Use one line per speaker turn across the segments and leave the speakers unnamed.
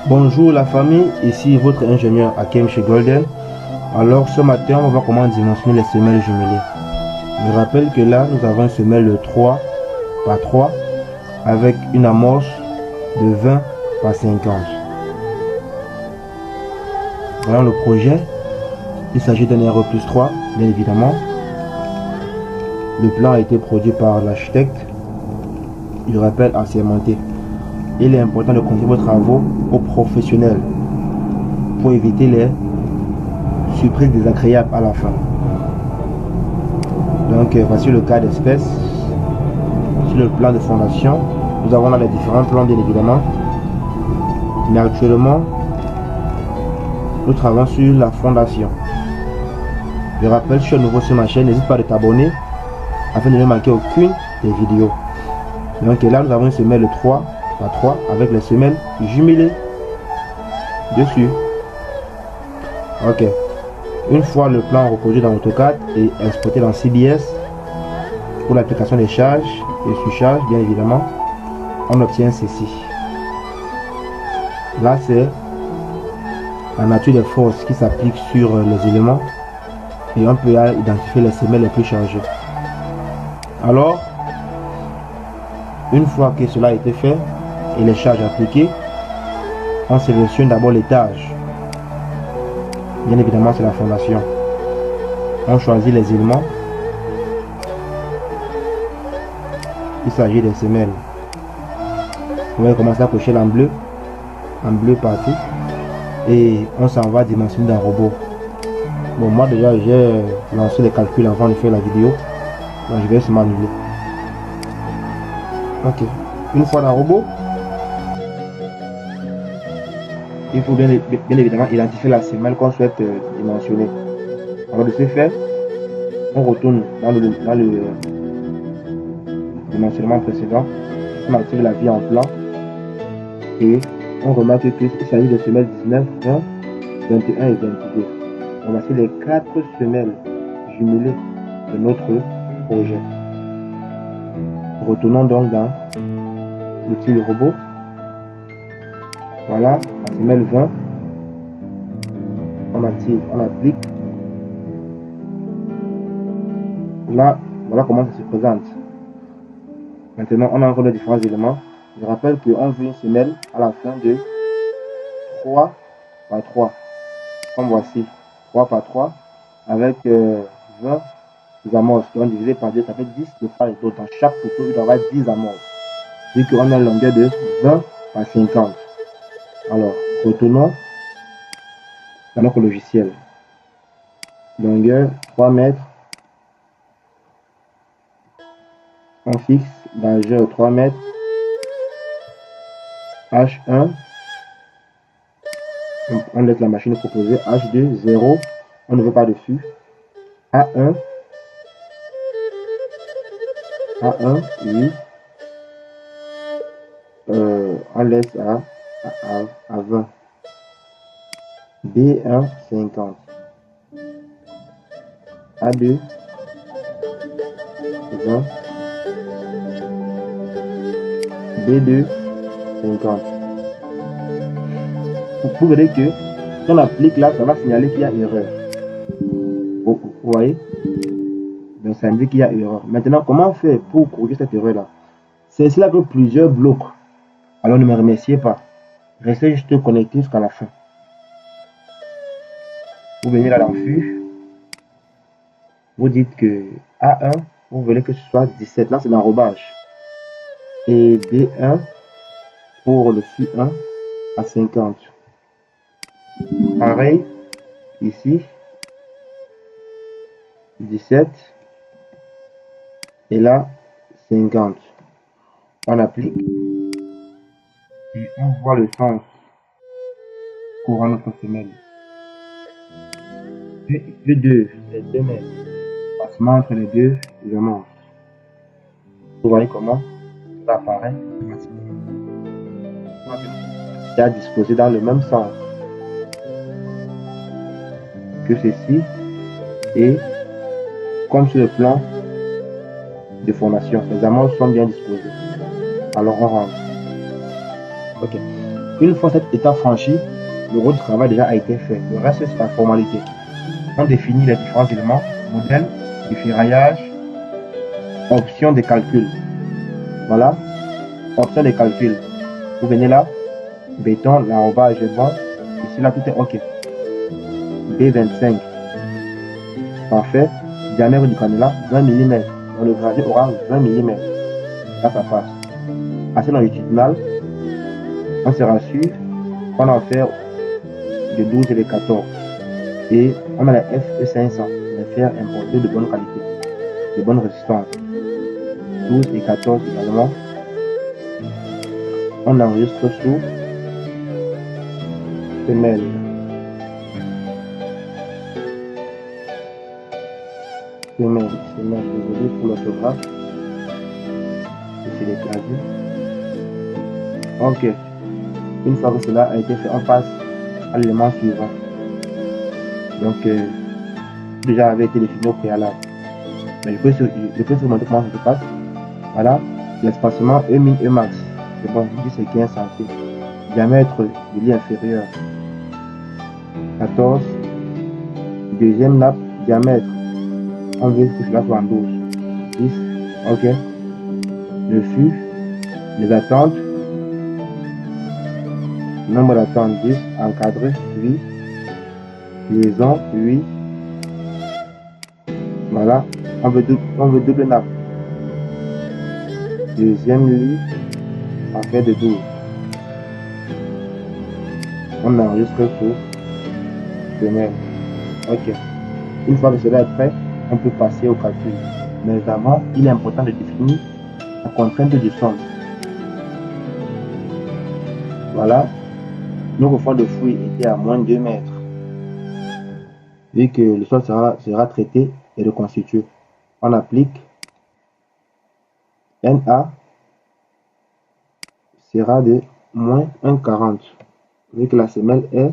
Bonjour la famille, ici votre ingénieur Hakem chez Golden. Alors ce matin on va voir comment dimensionner les semelles jumelées. Je rappelle que là nous avons une semelle 3 par 3 avec une amorce de 20 par 50. Voilà le projet. Il s'agit d'un RE+3 bien évidemment. Le plan a été produit par l'architecte. Je rappelle assermenté. Il est important de confier vos travaux aux professionnels pour éviter les surprises désagréables à la fin. Donc voici le cas d'espèce. Sur le plan de fondation, nous avons là les différents plans bien évidemment. Mais actuellement, nous travaillons sur la fondation. Je rappelle, si tu es nouveau sur ma chaîne, n'hésite pas à t'abonner afin de ne manquer aucune des vidéos. Donc là, nous avons une semelle 3 par 3 avec les semelles jumelées dessus. Ok. Une fois le plan reproduit dans AutoCAD et exporté dans CBS pour l'application des charges et surcharges, bien évidemment, on obtient ceci. Là, c'est la nature des forces qui s'applique sur les éléments et on peut identifier les semelles les plus chargées. Alors, une fois que cela a été fait et les charges appliquées, on sélectionne d'abord l'étage. Bien évidemment, c'est la fondation. On choisit les éléments. Il s'agit des semelles. On va commencer à cocher en bleu partout. Et on s'en va dimensionner d'un robot. Bon, moi déjà, j'ai lancé les calculs avant de faire la vidéo. Donc, je vais se m'annuler. Ok. Une fois dans le robot, il faut bien évidemment identifier la semelle qu'on souhaite dimensionner. Alors de ce fait, on retourne dans le dimensionnement précédent, on active la vie en plan et on remarque qu'il s'agit de semelles 19, 20, 21 et 22. On voici les 4 semelles jumelées de notre projet. Retournons donc dans l'outil robot. Voilà, la semelle 20. On active, on applique. Là, voilà comment ça se présente. Maintenant, on a encore les différents éléments. Je rappelle qu'on veut une semelle à la fin de 3 par 3. Comme voici, 3 par 3 avec 20 amorces. Donc divisé par 2, ça fait 10 de part et d'autre. Dans chaque photo, il doit y avoir 10 amorces. Vu qu'on a une longueur de 20 par 50. Alors, retournons dans notre logiciel. Longueur 3 mètres. On fixe largeur 3 mètres. H1. On laisse la machine proposer. H2, 0. On ne veut pas dessus. A1. A1, oui. On laisse à 20. B1, 50. A2, 20. B2, 50. Vous verrez que si on applique là, ça va signaler qu'il y a erreur. Vous voyez? Donc ça indique qu'il y a erreur. Maintenant, comment faire pour corriger cette erreur là? C'est cela que plusieurs bloquent. Alors ne me remerciez pas. Restez juste connecté jusqu'à la fin. Vous venez là dans FU. Vous dites que A1, vous voulez que ce soit 17. Là, c'est l'enrobage. Et B1 pour le FU1 à 50. Pareil, ici, 17. Et là, 50. On applique. Et on voit le sens courant notre semelle. V2, c'est 2 mètres. Passement entre les deux éléments. Vous voyez comment ça apparaît. C'est à disposer dans le même sens que ceci et comme sur le plan de formation, les amorces sont bien disposées. Alors on rentre. Ok. Une fois cette étape franchie, le gros travail déjà a été fait. Le reste, c'est la formalité. On définit les différents éléments, modèle, du ferraillage, option de calcul. Voilà, option de calcul. Vous venez là, béton, l'enrobage est bon. Ici, là, tout est OK. B25. Parfait. Diamètre du canular, 20 mm. Donc le gradué aura 20 mm. Là, ça passe. Assez longitudinal, on se rassure qu'on a fait de 12 et de 14. Et on a la FE500, les fers importés de bonne qualité, de bonne résistance. 12 et 14 également. On enregistre sous semelle. Désolé pour l'orthographe. C'est les claviers. Ok. Une fois que cela a été fait, on passe à l'élément suivant. Donc, déjà avait été défini au préalable. Mais je peux vous montrer comment ça se passe. Voilà, l'espacement E min E max. C'est bon, 10 et 15 cm. Diamètre du lit inférieur 14. Deuxième nappe, diamètre. On veut que cela soit en 12. 10. Ok. Le fût, les attentes. Nombre d'attentes 10. Encadré 8. Liaison 8. Voilà. On veut double nappe. Deuxième lit, en fait de 12. On enregistre sur semelle. Ok. Une fois que cela est prêt, on peut passer au calcul. Mais avant, il est important de définir la contrainte du sol. Voilà. Notre fond de fouille était à moins de 2 mètres. Vu que le sol sera traité et reconstitué, on applique NA sera de moins 1,40. Vu que la semelle est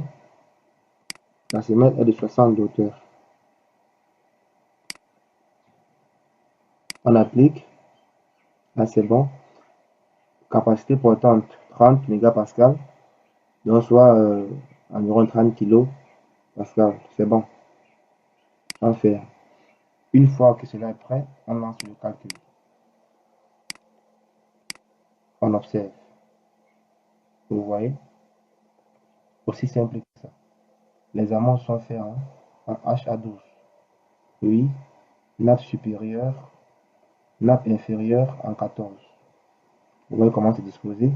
de 60 de hauteur. On applique. Là, c'est bon. Capacité portante 30 mégapascal. Donc, soit environ 30 kg pascal. C'est bon. On fait. Une fois que cela est prêt, on lance le calcul. On observe. Vous voyez? Aussi simple que ça. Les amonts sont faits en HA12. Oui. Nappe supérieure. Nappe inférieure en 14. Vous voyez comment c'est disposé.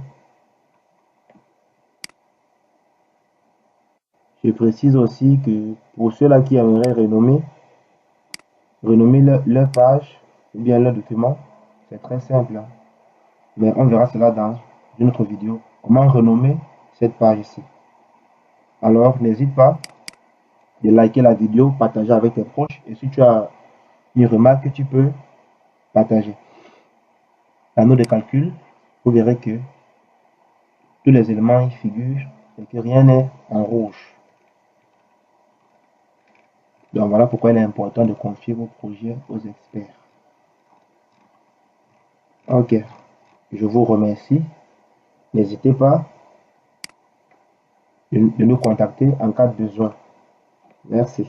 Je précise aussi que pour ceux-là qui aimeraient renommer leur page ou bien leur document, c'est très simple. Mais on verra cela dans une autre vidéo. Comment renommer cette page ici. Alors, n'hésite pas de liker la vidéo, partager avec tes proches. Et si tu as une remarque, tu peux partager. Panneau de calcul, vous verrez que tous les éléments y figurent et que rien n'est en rouge. Donc voilà pourquoi il est important de confier vos projets aux experts. Ok, je vous remercie. N'hésitez pas de nous contacter en cas de besoin. Merci.